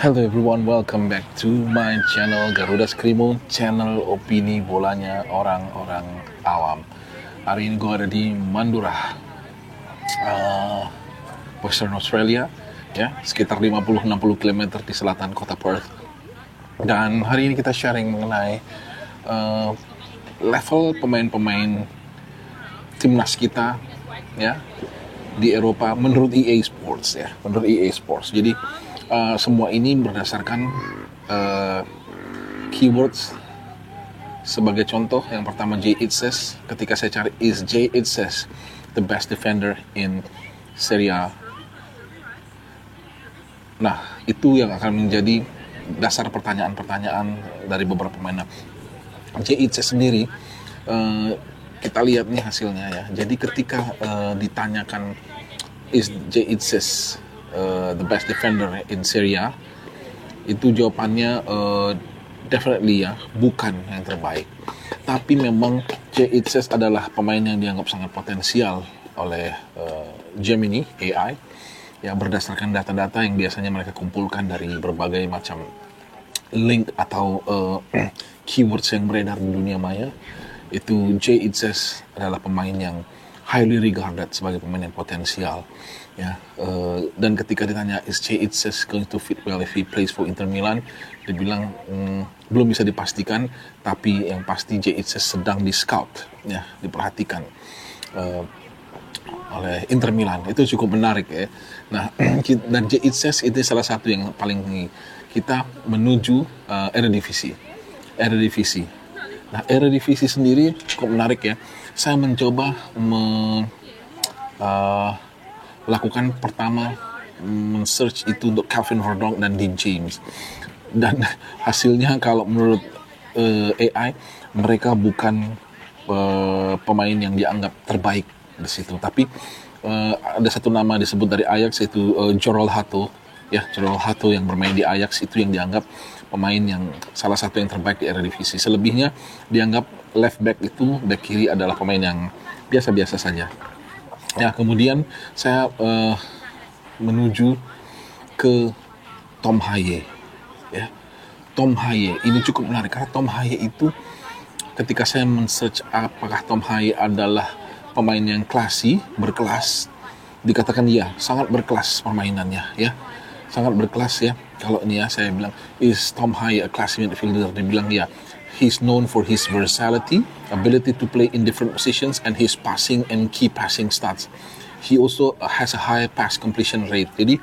Hello everyone, welcome back to my channel Garuda Skrimo, channel opini bolanya orang-orang awam. Hari ini gue ada di Mandurah, Western Australia, ya, sekitar 50-60 km di selatan kota Perth. Dan hari ini kita sharing mengenai level pemain-pemain timnas kita, ya, di Eropa menurut EA Sports, ya, menurut EA Sports. Jadi semua ini berdasarkan keywords. Sebagai contoh, yang pertama Jay Itzes. Ketika saya cari is Jay Itzes the best defender in Serie A, nah itu yang akan menjadi dasar pertanyaan-pertanyaan dari beberapa pemain. Jay Itzes sendiri, kita lihat nih hasilnya, ya. Jadi ketika ditanyakan is Jay Itzes the best defender in Serie A, itu jawabannya definitely, ya, bukan yang terbaik. Tapi memang Jay Itzes adalah pemain yang dianggap sangat potensial oleh Gemini AI, ya, berdasarkan data-data yang biasanya mereka kumpulkan dari berbagai macam link atau keywords yang beredar di dunia maya. Itu Jay Itzes adalah pemain yang highly regarded sebagai pemain yang potensial, ya. Dan ketika ditanya is Jay Itzes going to fit well if he plays for Inter Milan, dia bilang belum bisa dipastikan, tapi yang pasti Jay Itzes sedang di scout, ya, diperhatikan oleh Inter Milan. Itu cukup menarik, ya. Nah, dan Jay Itzes itu salah satu yang paling kita menuju Eredivisie. Nah, Eredivisie sendiri cukup menarik, ya. Saya mencoba lakukan pertama men-search itu untuk Calvin Verdonk dan Dean James, dan hasilnya kalau menurut AI mereka bukan pemain yang dianggap terbaik di situ. Tapi ada satu nama disebut dari Ajax, yaitu Jorrol Hato, ya, Jorrol Hato yang bermain di Ajax itu yang dianggap pemain yang salah satu yang terbaik di Eredivisie. Selebihnya dianggap left back itu, back kiri adalah pemain yang biasa-biasa saja. Ya, kemudian saya menuju ke Tom Haye, ya. Tom Haye ini cukup menarik karena Tom Haye itu, ketika saya men-search apakah Tom Haye adalah pemain yang berkelas, dikatakan ya, sangat berkelas permainannya, ya. Sangat berkelas, ya. Kalau ini, ya, saya bilang is Tom Haye a classy midfielder, dia bilang ya, he's known for his versatility, ability to play in different positions, and his passing and key passing stats. He also has a high pass completion rate. Jadi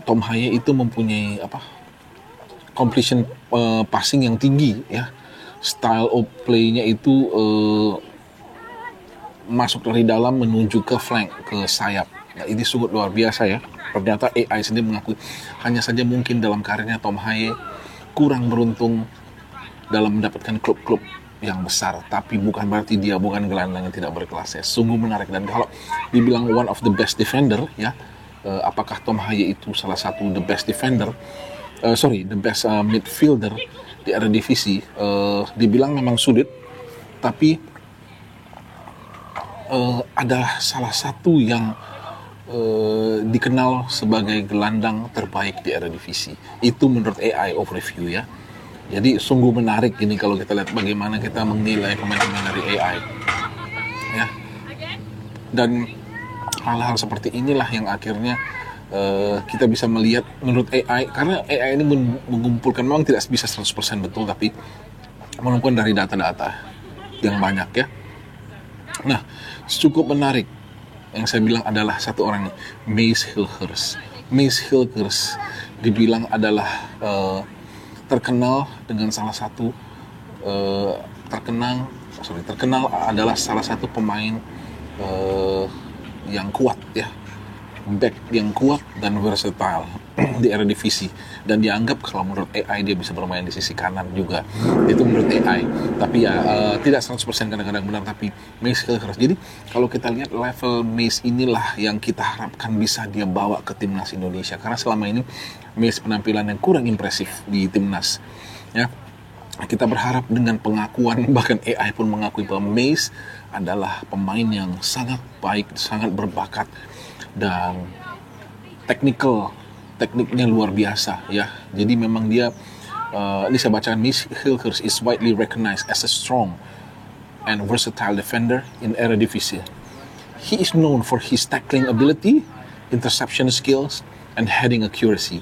Tom Haye itu mempunyai completion passing yang tinggi, ya. Style of play-nya itu masuk dari dalam menuju ke flank, ke sayap. Nah, ini sungguh luar biasa, ya. Ternyata AI sendiri mengakui hanya saja mungkin dalam karirnya Tom Haye kurang beruntung dalam mendapatkan klub-klub yang besar, tapi bukan berarti dia bukan gelandang yang tidak berkelas, ya. Sungguh menarik. Dan kalau dibilang one of the best defender, ya, apakah Tom Haye itu salah satu the best defender, the best midfielder di Eredivisie, dibilang memang sulit, tapi adalah salah satu yang dikenal sebagai gelandang terbaik di Eredivisie. Itu menurut AI overview, ya. Jadi sungguh menarik ini kalau kita lihat bagaimana kita menilai pemain-pemain dari AI, ya. Dan hal-hal seperti inilah yang akhirnya kita bisa melihat menurut AI, karena AI ini mengumpulkan, memang tidak bisa 100% betul, tapi mengumpulkan dari data-data yang banyak, ya. Nah, cukup menarik yang saya bilang adalah satu orang, Mace Hilgers. Mace Hilgers dibilang adalah terkenal adalah salah satu pemain yang kuat, ya, back yang kuat dan versatile di Eredivisie, dan dianggap kalau menurut AI dia bisa bermain di sisi kanan juga. Itu menurut AI, tapi ya tidak 100% kadang-kadang benar, tapi Mace Hilgers. Jadi kalau kita lihat level Mace inilah yang kita harapkan bisa dia bawa ke timnas Indonesia, karena selama ini Mace penampilan yang kurang impresif di timnas, ya. Kita berharap dengan pengakuan, bahkan AI pun mengakui bahwa Mace adalah pemain yang sangat baik, sangat berbakat, dan technical tekniknya luar biasa ya. Jadi memang dia ini saya bacakan, Mace Hilgers is widely recognized as a strong and versatile defender in Eredivisie. He is known for his tackling ability, interception skills, and heading accuracy.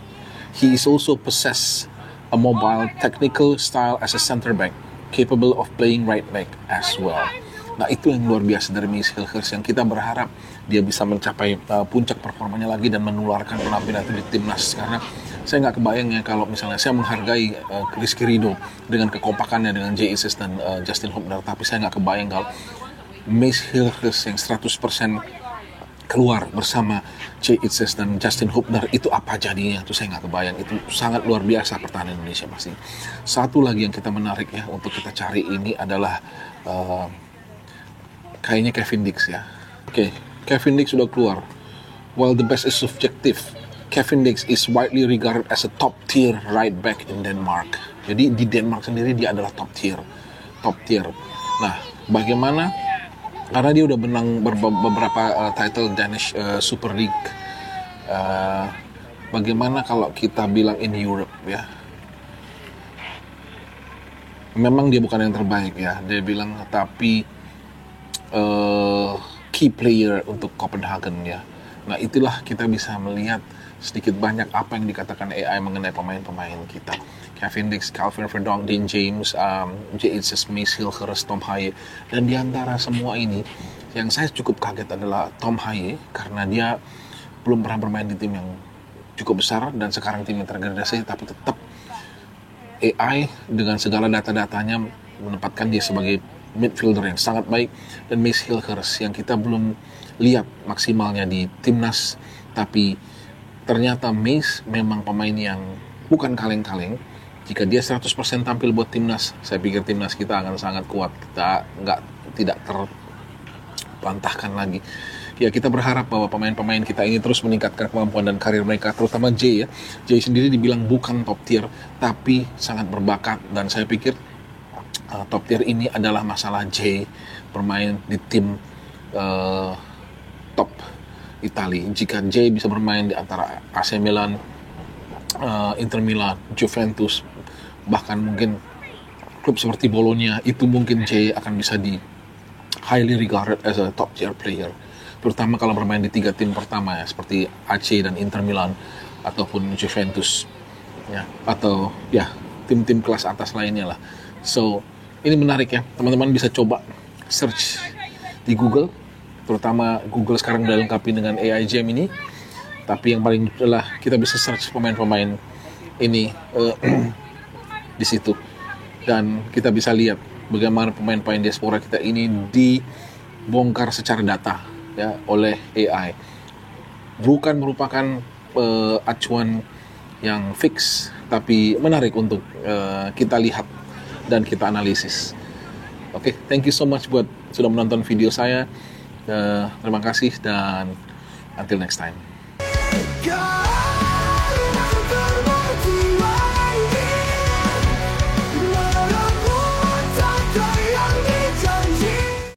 He is also possess a mobile, technical style as a center back, capable of playing right back as well. Nah, itu yang luar biasa dari Mace Hilgers, yang kita berharap dia bisa mencapai puncak performanya lagi dan menularkan penampilan itu di timnas. Karena saya nggak kebayang ya kalau misalnya saya menghargai Rizky Ridho dengan kekompakannya dengan Jay Isis dan Justin Hubner, tapi saya nggak kebayang kalau Mace Hilgers yang 100% keluar bersama Jay Isis dan Justin Hubner, itu apa jadinya? Itu saya nggak kebayang. Itu sangat luar biasa pertahanan Indonesia pasti. Satu lagi yang kita menarik ya untuk kita cari ini adalah kayaknya Kevin Dix ya. Oke, Kevin Dix sudah keluar. While the best is subjective, Kevin Dix is widely regarded as a top tier right back in Denmark. Jadi di Denmark sendiri dia adalah top tier. Nah, bagaimana? Karena dia udah menang beberapa title Danish Super League. Bagaimana kalau kita bilang in Europe ya? Memang dia bukan yang terbaik ya. Dia bilang tapi key player untuk Copenhagen ya. Nah, itulah kita bisa melihat sedikit banyak apa yang dikatakan AI mengenai pemain-pemain kita. Kevin Dix, Calvin Verdonk, Dean James, Jay Isis, Mace Hilgers, Tom Haye. Dan di antara semua ini, yang saya cukup kaget adalah Tom Haye, karena dia belum pernah bermain di tim yang cukup besar dan sekarang tim yang tergradasi, tapi tetap AI dengan segala data-datanya menempatkan dia sebagai midfielder yang sangat baik. Dan Mace Hilgers yang kita belum lihat maksimalnya di timnas, tapi ternyata Mace memang pemain yang bukan kaleng-kaleng. Jika dia 100% tampil buat timnas, saya pikir timnas kita akan sangat kuat. Kita tidak terpantahkan lagi. Ya, kita berharap bahwa pemain-pemain kita ini terus meningkatkan kemampuan dan karir mereka, terutama Jay ya. Jay sendiri dibilang bukan top tier, tapi sangat berbakat. Dan saya pikir top tier ini adalah masalah Jay bermain di tim top Italia. Jika Jay bisa bermain di antara AC Milan, Inter Milan, Juventus, bahkan mungkin klub seperti Bologna, itu mungkin Jay akan bisa di highly regarded as a top tier player, terutama kalau bermain di 3 tim pertama ya, seperti AC dan Inter Milan ataupun Juventus ya, atau ya tim-tim kelas atas lainnya lah. So ini menarik ya, teman-teman bisa coba search di Google, terutama Google sekarang udah lengkapi dengan AI Gem ini. Tapi yang paling adalah kita bisa search pemain-pemain ini di situ, dan kita bisa lihat bagaimana pemain-pemain diaspora kita ini dibongkar secara data ya oleh AI. Bukan merupakan acuan yang fix, tapi menarik untuk kita lihat dan kita analisis. Oke, thank you so much buat sudah menonton video saya. Terima kasih dan until next time. God.